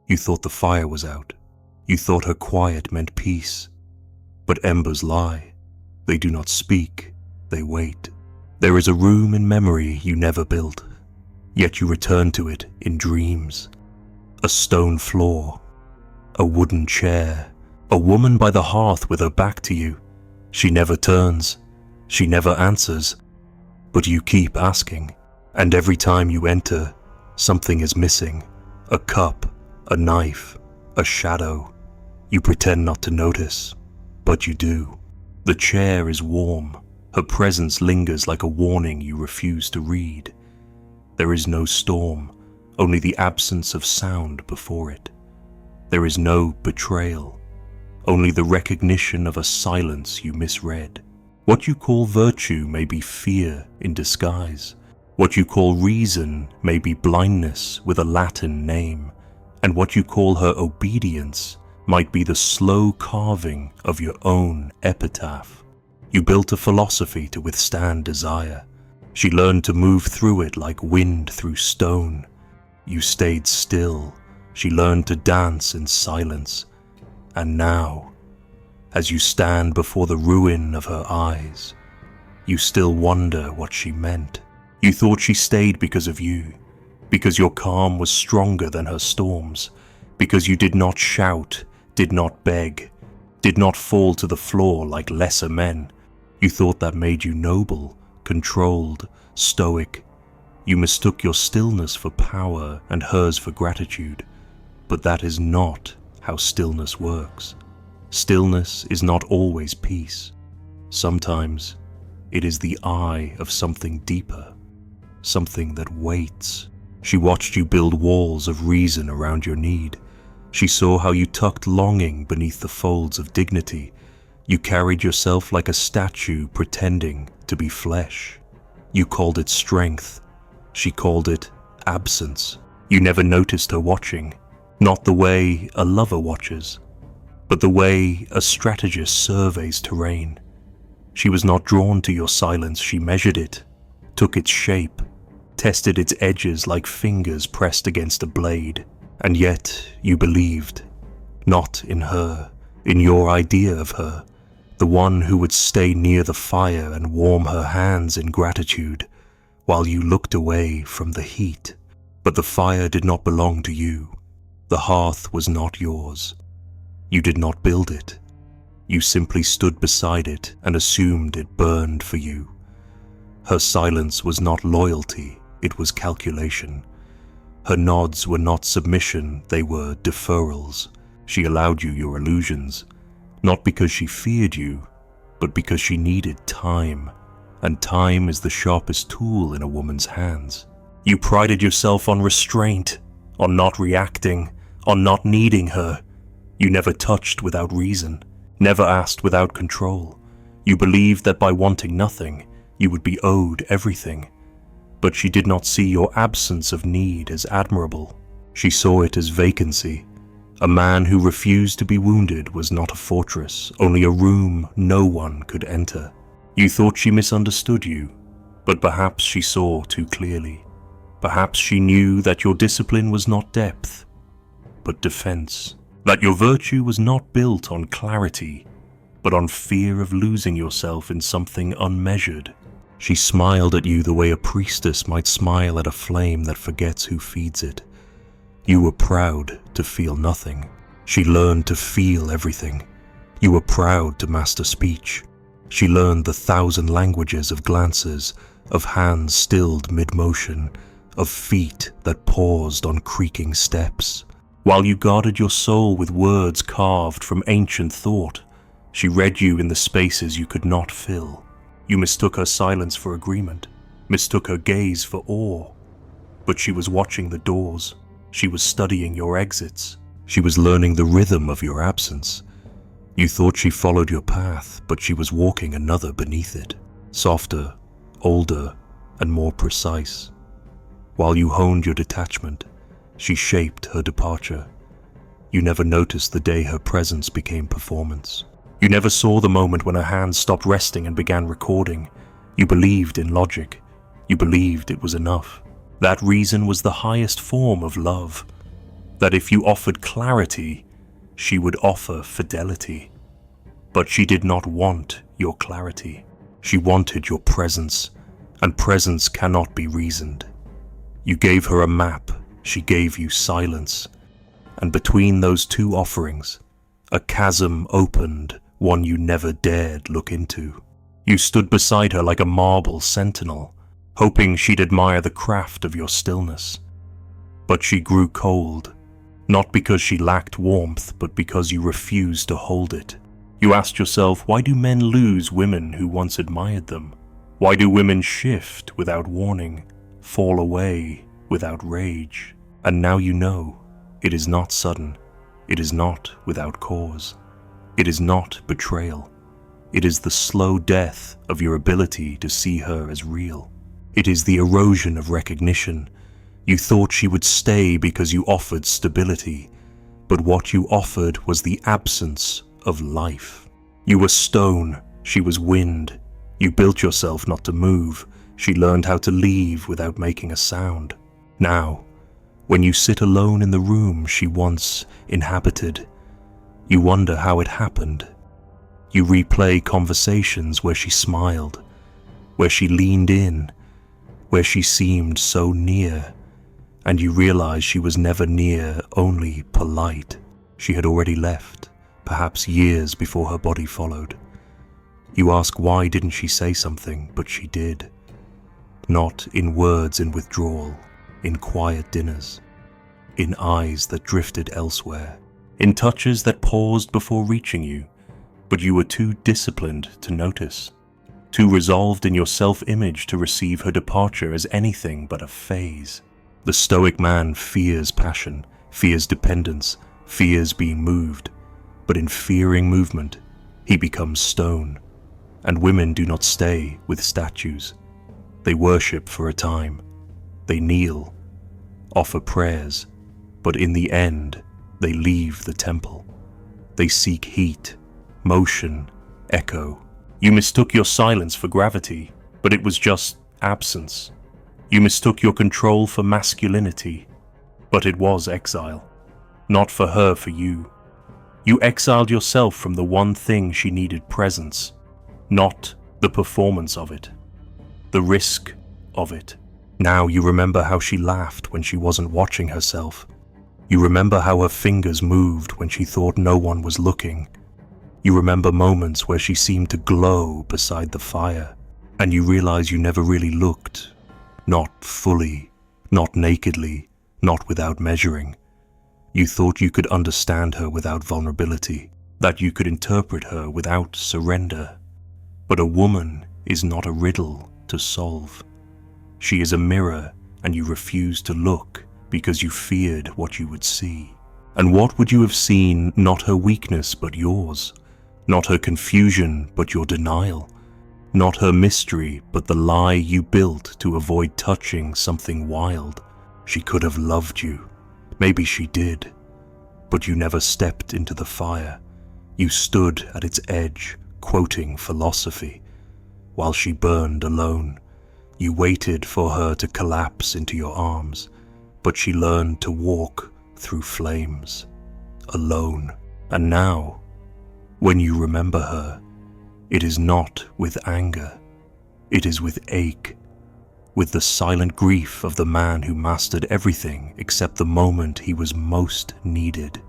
You thought the fire was out. You thought her quiet meant peace. But embers lie. They do not speak, they wait. There is a room in memory you never built, yet you return to it in dreams. A stone floor, a wooden chair, a woman by the hearth with her back to you. She never turns, she never answers, but you keep asking, and every time you enter, something is missing. A cup, a knife, a shadow. You pretend not to notice, but you do. The chair is warm. Her presence lingers like a warning you refuse to read. There is no storm, only the absence of sound before it. There is no betrayal, only the recognition of a silence you misread. What you call virtue may be fear in disguise. What you call reason may be blindness with a Latin name. And what you call her obedience might be the slow carving of your own epitaph. You built a philosophy to withstand desire. She learned to move through it like wind through stone. You stayed still. She learned to dance in silence. And now, as you stand before the ruin of her eyes, you still wonder what she meant. You thought she stayed because of you, because your calm was stronger than her storms, because you did not shout, did not beg, did not fall to the floor like lesser men. You thought that made you noble, controlled, stoic. You mistook your stillness for power and hers for gratitude. But that is not how stillness works. Stillness is not always peace. Sometimes it is the eye of something deeper, something that waits. She watched you build walls of reason around your need. She saw how you tucked longing beneath the folds of dignity. You carried yourself like a statue pretending to be flesh. You called it strength. She called it absence. You never noticed her watching, not the way a lover watches, but the way a strategist surveys terrain. She was not drawn to your silence. She measured it, took its shape, tested its edges like fingers pressed against a blade. And yet you believed, not in her, in your idea of her, the one who would stay near the fire and warm her hands in gratitude, while you looked away from the heat. But the fire did not belong to you. The hearth was not yours. You did not build it. You simply stood beside it and assumed it burned for you. Her silence was not loyalty, it was calculation. Her nods were not submission, they were deferrals. She allowed you your illusions, not because she feared you, but because she needed time, and time is the sharpest tool in a woman's hands. You prided yourself on restraint, on not reacting, on not needing her. You never touched without reason, never asked without control. You believed that by wanting nothing, you would be owed everything. But she did not see your absence of need as admirable. She saw it as vacancy. A man who refused to be wounded was not a fortress, only a room no one could enter. You thought she misunderstood you, but perhaps she saw too clearly. Perhaps she knew that your discipline was not depth, but defense. That your virtue was not built on clarity, but on fear of losing yourself in something unmeasured. She smiled at you the way a priestess might smile at a flame that forgets who feeds it. You were proud to feel nothing. She learned to feel everything. You were proud to master speech. She learned the 1,000 languages of glances, of hands stilled mid-motion, of feet that paused on creaking steps. While you guarded your soul with words carved from ancient thought, she read you in the spaces you could not fill. You mistook her silence for agreement, mistook her gaze for awe. But she was watching the doors. She was studying your exits. She was learning the rhythm of your absence. You thought she followed your path, but she was walking another beneath it, softer, older, and more precise. While you honed your detachment, she shaped her departure. You never noticed the day her presence became performance. You never saw the moment when her hands stopped resting and began recording. You believed in logic. You believed it was enough. That reason was the highest form of love. that if you offered clarity, she would offer fidelity. But she did not want your clarity. She wanted your presence, and presence cannot be reasoned. You gave her a map, she gave you silence, and between those two offerings, a chasm opened, one you never dared look into. You stood beside her like a marble sentinel, hoping she'd admire the craft of your stillness. But she grew cold, not because she lacked warmth, but because you refused to hold it. You asked yourself, why do men lose women who once admired them? Why do women shift without warning, fall away without rage? And now you know, it is not sudden, it is not without cause, it is not betrayal. It is the slow death of your ability to see her as real. It is the erosion of recognition. You thought she would stay because you offered stability, but what you offered was the absence of life. You were stone, she was wind. You built yourself not to move. She learned how to leave without making a sound. Now, when you sit alone in the room she once inhabited, you wonder how it happened. You replay conversations where she smiled, where she leaned in, where she seemed so near, and you realize she was never near, only polite. She had already left, perhaps years before her body followed. You ask why didn't she say something, but she did. Not in words in withdrawal, in quiet dinners, in eyes that drifted elsewhere, in touches that paused before reaching you, but you were too disciplined to notice, too resolved in your self-image to receive her departure as anything but a phase. The Stoic man fears passion, fears dependence, fears being moved, but in fearing movement, he becomes stone. And women do not stay with statues. They worship for a time. They kneel, offer prayers, but in the end, they leave the temple. They seek heat, motion, echo. You mistook your silence for gravity, but it was just absence. You mistook your control for masculinity, but it was exile. Not for her, for you. You exiled yourself from the one thing she needed: presence, not the performance of it, the risk of it. Now you remember how she laughed when she wasn't watching herself. You remember how her fingers moved when she thought no one was looking. You remember moments where she seemed to glow beside the fire, and you realize you never really looked. Not fully, not nakedly, not without measuring. You thought you could understand her without vulnerability, that you could interpret her without surrender. But a woman is not a riddle to solve. She is a mirror, and you refused to look because you feared what you would see. And what would you have seen? Not her weakness, but yours. Not her confusion, but your denial. Not her mystery, but the lie you built to avoid touching something wild. She could have loved you. Maybe she did. But you never stepped into the fire. You stood at its edge, quoting philosophy. While she burned alone, you waited for her to collapse into your arms, but she learned to walk through flames, alone. And now, when you remember her, it is not with anger, it is with ache, with the silent grief of the man who mastered everything except the moment he was most needed.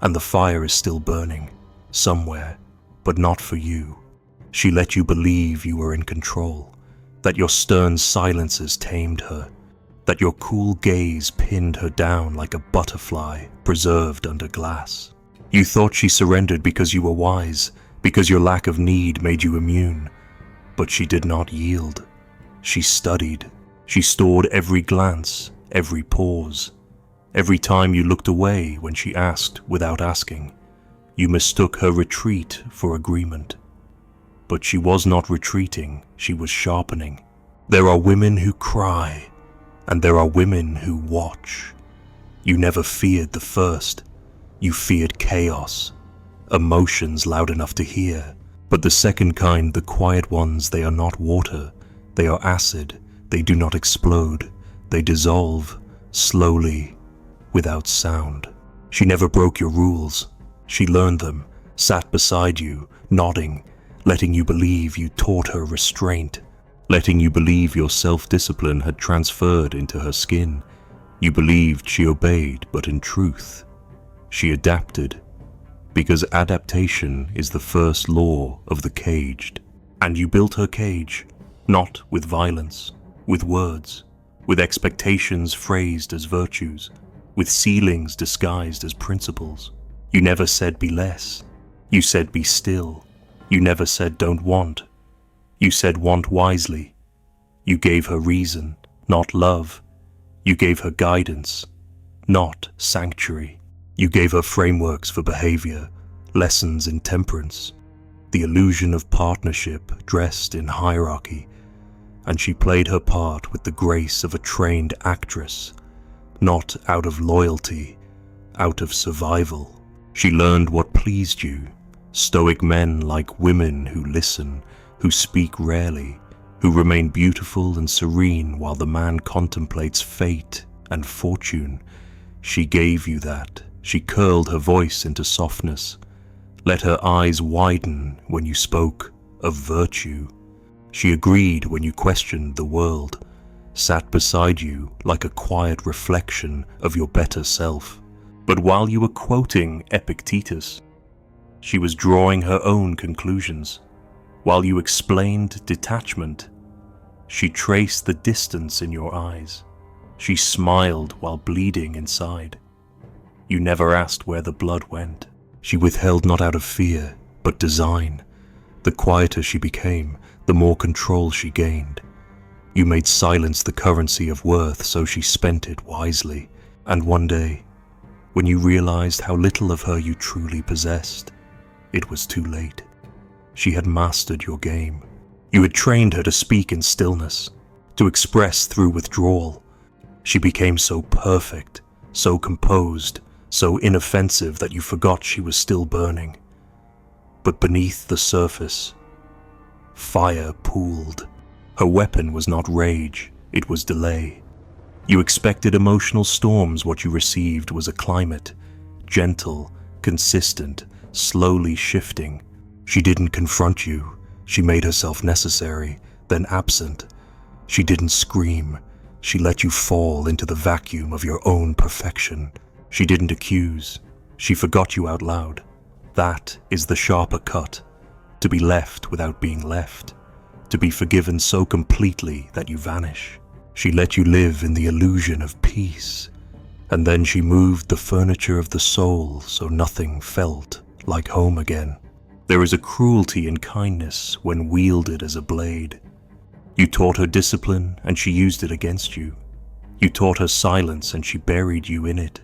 And the fire is still burning, somewhere, but not for you. She let you believe you were in control, that your stern silences tamed her, that your cool gaze pinned her down like a butterfly preserved under glass. You thought she surrendered because you were wise, because your lack of need made you immune. But she did not yield. She studied. She stored every glance, every pause. Every time you looked away when she asked without asking, you mistook her retreat for agreement. But she was not retreating, she was sharpening. There are women who cry, and there are women who watch. You never feared the first. You feared chaos, emotions loud enough to hear. But the second kind, the quiet ones, they are not water. They are acid. They do not explode. They dissolve, slowly, without sound. She never broke your rules. She learned them, sat beside you, nodding, letting you believe you taught her restraint, letting you believe your self-discipline had transferred into her skin. You believed she obeyed, but in truth, she adapted, because adaptation is the first law of the caged. And you built her cage, not with violence, with words, with expectations phrased as virtues, with ceilings disguised as principles. You never said be less. You said be still. You never said don't want. You said want wisely. You gave her reason, not love. You gave her guidance, not sanctuary. You gave her frameworks for behavior, lessons in temperance, the illusion of partnership dressed in hierarchy, and she played her part with the grace of a trained actress, not out of loyalty, out of survival. She learned what pleased you, stoic men like women who listen, who speak rarely, who remain beautiful and serene while the man contemplates fate and fortune. She gave you that. She curled her voice into softness, let her eyes widen when you spoke of virtue. She agreed when you questioned the world, sat beside you like a quiet reflection of your better self. But while you were quoting Epictetus, she was drawing her own conclusions. While you explained detachment, she traced the distance in your eyes. She smiled while bleeding inside. You never asked where the blood went. She withheld not out of fear, but design. The quieter she became, the more control she gained. You made silence the currency of worth, so she spent it wisely. And one day, when you realized how little of her you truly possessed, it was too late. She had mastered your game. You had trained her to speak in stillness, to express through withdrawal. She became so perfect, so composed, so inoffensive that you forgot she was still burning. But beneath the surface, fire pooled. Her weapon was not rage, it was delay. You expected emotional storms, what you received was a climate, gentle, consistent, slowly shifting. She didn't confront you, she made herself necessary, then absent. She didn't scream, she let you fall into the vacuum of your own perfection. She didn't accuse, she forgot you out loud. That is the sharper cut, to be left without being left, to be forgiven so completely that you vanish. She let you live in the illusion of peace, and then she moved the furniture of the soul so nothing felt like home again. There is a cruelty in kindness when wielded as a blade. You taught her discipline and she used it against you. You taught her silence and she buried you in it.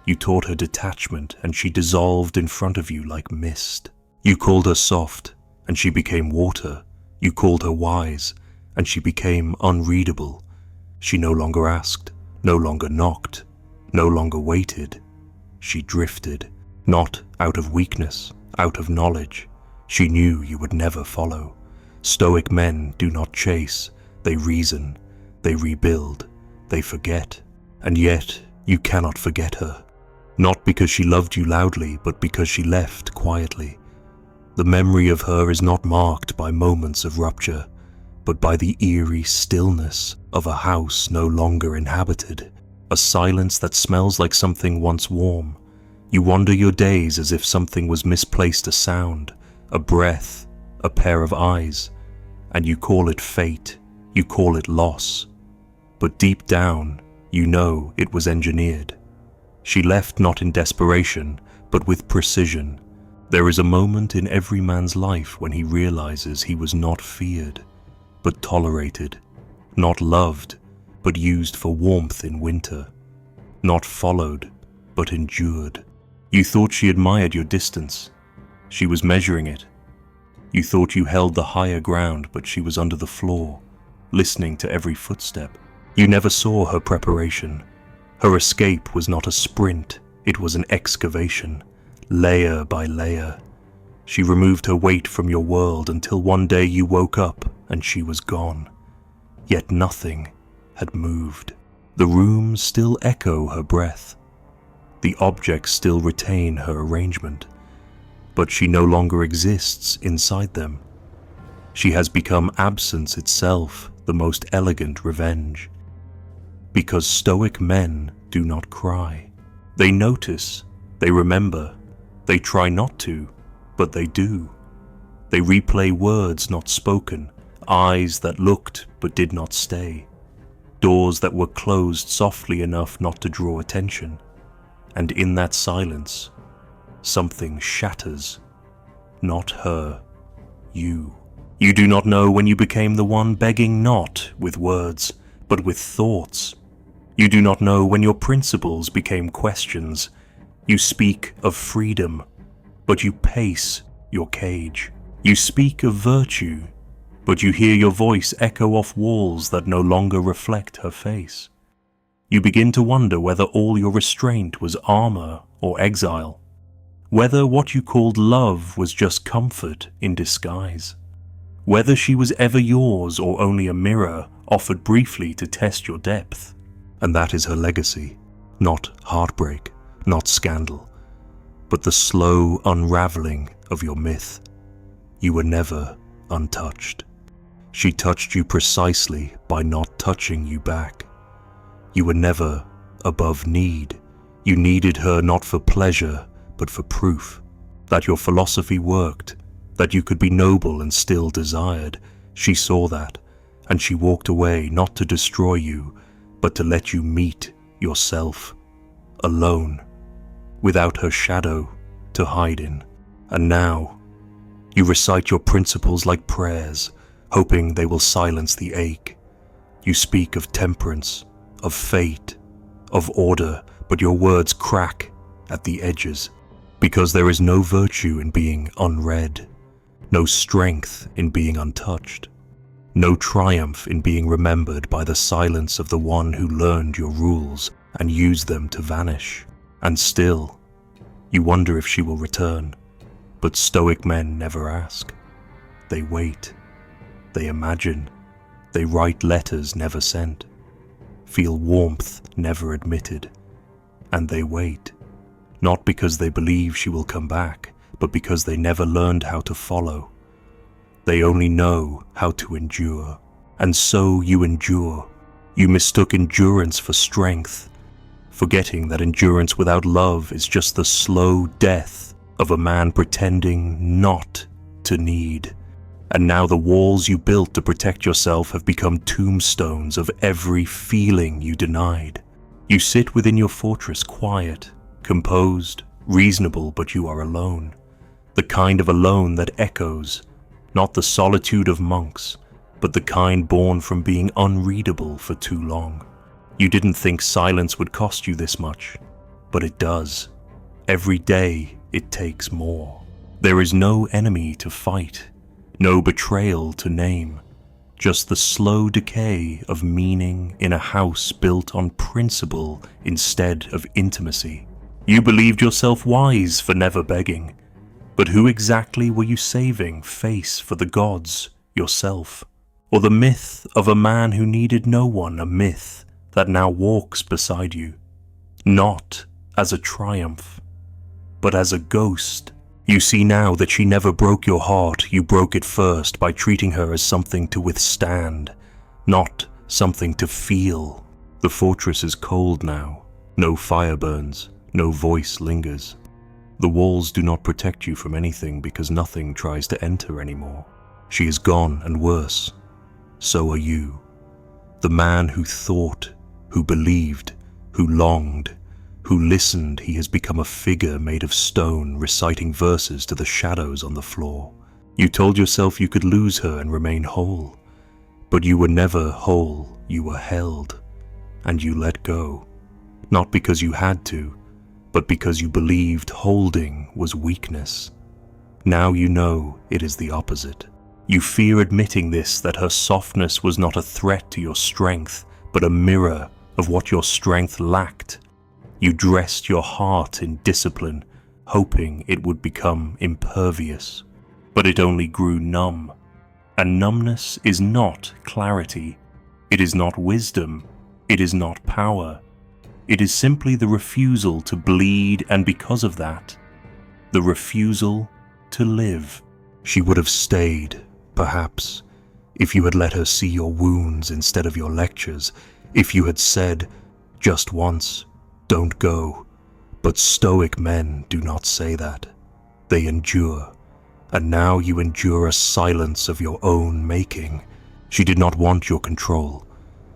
You taught her detachment and she dissolved in front of you like mist. You called her soft and she became water. You called her wise and she became unreadable. She no longer asked, no longer knocked, no longer waited. She drifted, not out of weakness, out of knowledge. She knew you would never follow. Stoic men do not chase, they reason, they rebuild, they forget. And yet you cannot forget her. Not because she loved you loudly, but because she left quietly. The memory of her is not marked by moments of rupture, but by the eerie stillness of a house no longer inhabited, a silence that smells like something once warm. You wander your days as if something was misplaced, a sound, a breath, a pair of eyes, and you call it fate, you call it loss. But deep down, you know it was engineered. She left not in desperation, but with precision. There is a moment in every man's life when he realizes he was not feared, but tolerated, not loved, but used for warmth in winter, not followed, but endured. You thought she admired your distance. She was measuring it. You thought you held the higher ground, but she was under the floor, listening to every footstep. You never saw her preparation. Her escape was not a sprint, it was an excavation, layer by layer. She removed her weight from your world until one day you woke up and she was gone. Yet nothing had moved. The rooms still echo her breath. The objects still retain her arrangement, but she no longer exists inside them. She has become absence itself, the most elegant revenge. Because Stoic men do not cry. They notice, they remember, they try not to, but they do. They replay words not spoken, eyes that looked but did not stay, doors that were closed softly enough not to draw attention. And in that silence, something shatters. Not her, you. You do not know when you became the one begging not with words, but with thoughts. You do not know when your principles became questions. You speak of freedom, but you pace your cage. You speak of virtue, but you hear your voice echo off walls that no longer reflect her face. You begin to wonder whether all your restraint was armor or exile, whether what you called love was just comfort in disguise, whether she was ever yours or only a mirror offered briefly to test your depth. And that is her legacy, not heartbreak, not scandal, but the slow unraveling of your myth. You were never untouched. She touched you precisely by not touching you back. You were never above need. You needed her not for pleasure, but for proof that your philosophy worked, that you could be noble and still desired. She saw that, and she walked away not to destroy you, but to let you meet yourself, alone, without her shadow to hide in. And now, you recite your principles like prayers, hoping they will silence the ache. You speak of temperance, of fate, of order, but your words crack at the edges, because there is no virtue in being unread, no strength in being untouched, no triumph in being remembered by the silence of the one who learned your rules and used them to vanish. And still, you wonder if she will return, but Stoic men never ask. They wait, they imagine, they write letters never sent, feel warmth never admitted, and they wait, not because they believe she will come back, but because they never learned how to follow. They only know how to endure, and so you endure. You mistook endurance for strength, forgetting that endurance without love is just the slow death of a man pretending not to need. And now the walls you built to protect yourself have become tombstones of every feeling you denied. You sit within your fortress quiet, composed, reasonable, but you are alone. The kind of alone that echoes, not the solitude of monks, but the kind born from being unreadable for too long. You didn't think silence would cost you this much, but it does. Every day it takes more. There is no enemy to fight, no betrayal to name, just the slow decay of meaning in a house built on principle instead of intimacy. You believed yourself wise for never begging, but who exactly were you saving face for the gods, yourself? Or the myth of a man who needed no one, a myth that now walks beside you, not as a triumph, but as a ghost? You see now that she never broke your heart. You broke it first by treating her as something to withstand, not something to feel. The fortress is cold now. No fire burns, no voice lingers. The walls do not protect you from anything because nothing tries to enter anymore. She is gone, and worse, so are you. The man who thought, who believed, who longed, who listened, he has become a figure made of stone reciting verses to the shadows on the floor. You told yourself you could lose her and remain whole, but you were never whole, you were held, and you let go, not because you had to, but because you believed holding was weakness. Now you know it is the opposite. You fear admitting this, that her softness was not a threat to your strength, but a mirror of what your strength lacked. You dressed your heart in discipline, hoping it would become impervious, but it only grew numb. And numbness is not clarity. It is not wisdom. It is not power. It is simply the refusal to bleed, and because of that, the refusal to live. She would have stayed, perhaps, if you had let her see your wounds instead of your lectures, if you had said, just once, don't go. But Stoic men do not say that. They endure, and now you endure a silence of your own making. She did not want your control.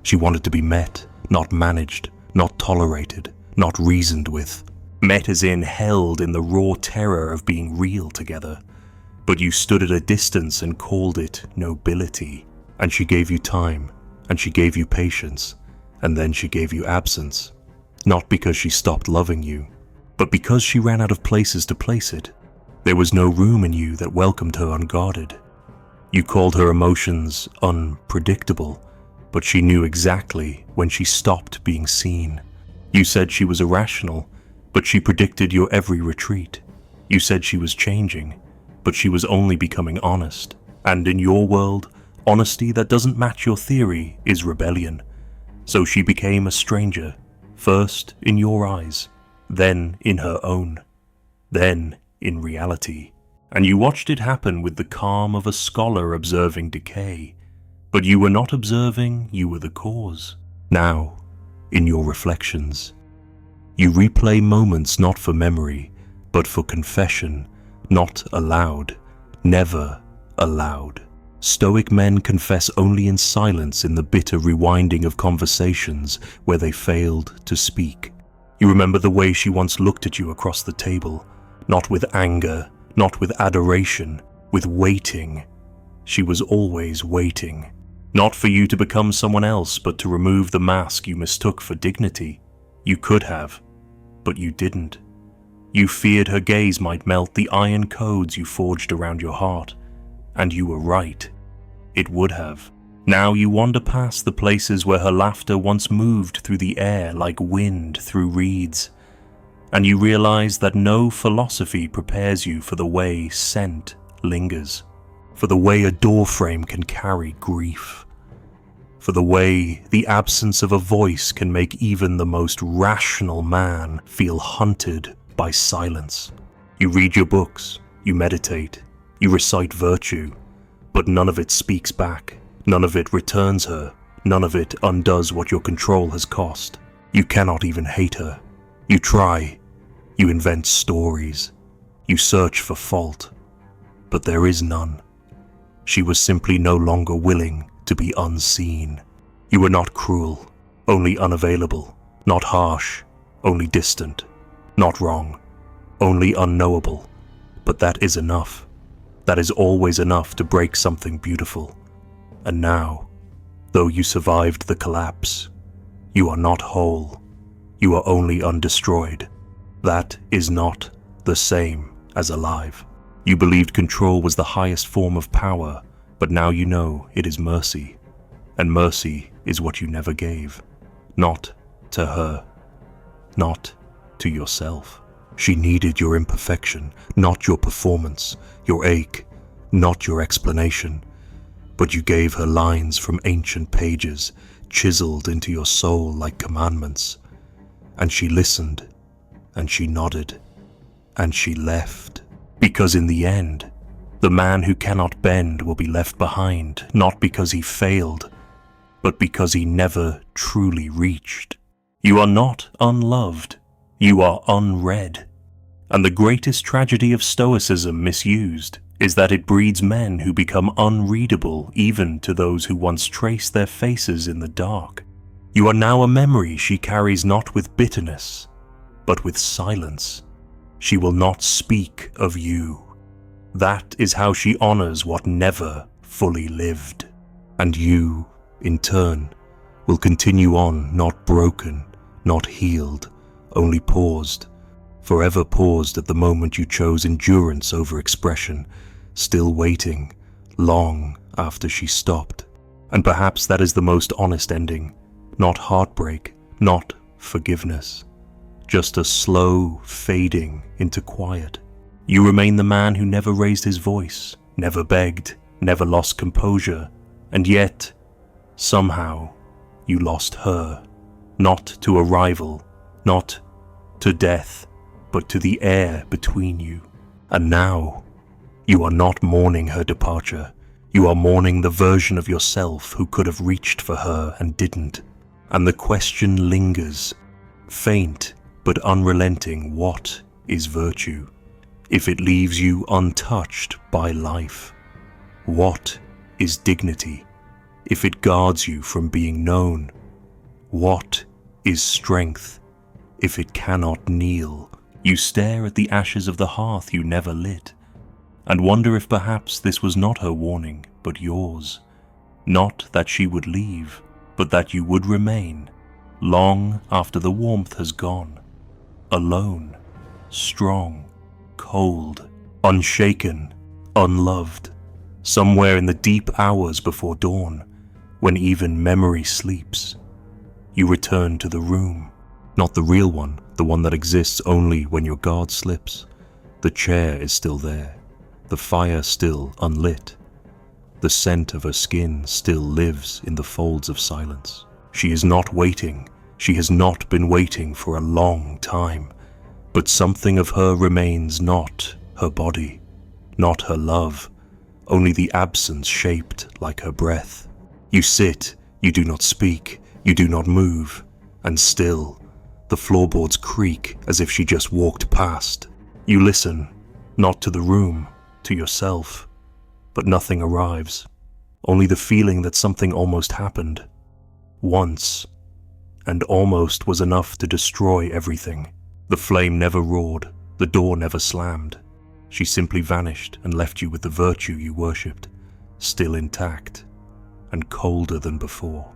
She wanted to be met, not managed, not tolerated, not reasoned with. Met as in held in the raw terror of being real together. But you stood at a distance and called it nobility. And she gave you time, and she gave you patience, and then she gave you absence. Not because she stopped loving you, but because she ran out of places to place it. There was no room in you that welcomed her unguarded. You called her emotions unpredictable, but she knew exactly when she stopped being seen. You said she was irrational, but she predicted your every retreat. You said she was changing, but she was only becoming honest. And in your world, honesty that doesn't match your theory is rebellion. So she became a stranger, first in your eyes, then in her own, then in reality. And you watched it happen with the calm of a scholar observing decay. But you were not observing, you were the cause. Now, in your reflections, you replay moments not for memory, but for confession, not aloud, never aloud. Stoic men confess only in silence, in the bitter rewinding of conversations where they failed to speak. You remember the way she once looked at you across the table, not with anger, not with adoration, with waiting. She was always waiting. Not for you to become someone else, but to remove the mask you mistook for dignity. You could have, but you didn't. You feared her gaze might melt the iron codes you forged around your heart. And you were right. It would have. Now you wander past the places where her laughter once moved through the air like wind through reeds. And you realize that no philosophy prepares you for the way scent lingers, for the way a doorframe can carry grief, for the way the absence of a voice can make even the most rational man feel hunted by silence. You read your books, you meditate, you recite virtue, but none of it speaks back, none of it returns her, none of it undoes what your control has cost. You cannot even hate her. You try, you invent stories, you search for fault, but there is none. She was simply no longer willing to be unseen. You were not cruel, only unavailable, not harsh, only distant, not wrong, only unknowable, but that is enough. That is always enough to break something beautiful. And now, though you survived the collapse, you are not whole. You are only undestroyed. That is not the same as alive. You believed control was the highest form of power, but now you know it is mercy. And mercy is what you never gave. Not to her. Not to yourself. She needed your imperfection, not your performance, your ache, not your explanation. But you gave her lines from ancient pages, chiseled into your soul like commandments. And she listened, and she nodded, and she left. Because in the end, the man who cannot bend will be left behind, not because he failed, but because he never truly reached. You are not unloved, you are unread. And the greatest tragedy of Stoicism misused is that it breeds men who become unreadable even to those who once traced their faces in the dark. You are now a memory she carries not with bitterness, but with silence. She will not speak of you. That is how she honors what never fully lived. And you, in turn, will continue on not broken, not healed, only paused, forever paused at the moment you chose endurance over expression, still waiting, long after she stopped. And perhaps that is the most honest ending, not heartbreak, not forgiveness, just a slow fading into quiet. You remain the man who never raised his voice, never begged, never lost composure, and yet, somehow, you lost her, not to a rival, not to death, but to the air between you. And now, you are not mourning her departure. You are mourning the version of yourself who could have reached for her and didn't. And the question lingers, faint but unrelenting, what is virtue? If it leaves you untouched by life, what is dignity? If it guards you from being known, what is strength? If it cannot kneel, you stare at the ashes of the hearth you never lit, and wonder if perhaps this was not her warning, but yours. Not that she would leave, but that you would remain, long after the warmth has gone, alone, strong, cold, unshaken, unloved, somewhere in the deep hours before dawn, when even memory sleeps. You return to the room, not the real one, the one that exists only when your guard slips. The chair is still there, the fire still unlit. The scent of her skin still lives in the folds of silence. She is not waiting. She has not been waiting for a long time. But something of her remains, not her body, not her love, only the absence shaped like her breath. You sit, you do not speak, you do not move, and still, the floorboards creak as if she just walked past. You listen, not to the room, to yourself, but nothing arrives, only the feeling that something almost happened. Once, and almost was enough to destroy everything. The flame never roared, the door never slammed. She simply vanished and left you with the virtue you worshipped, still intact and colder than before.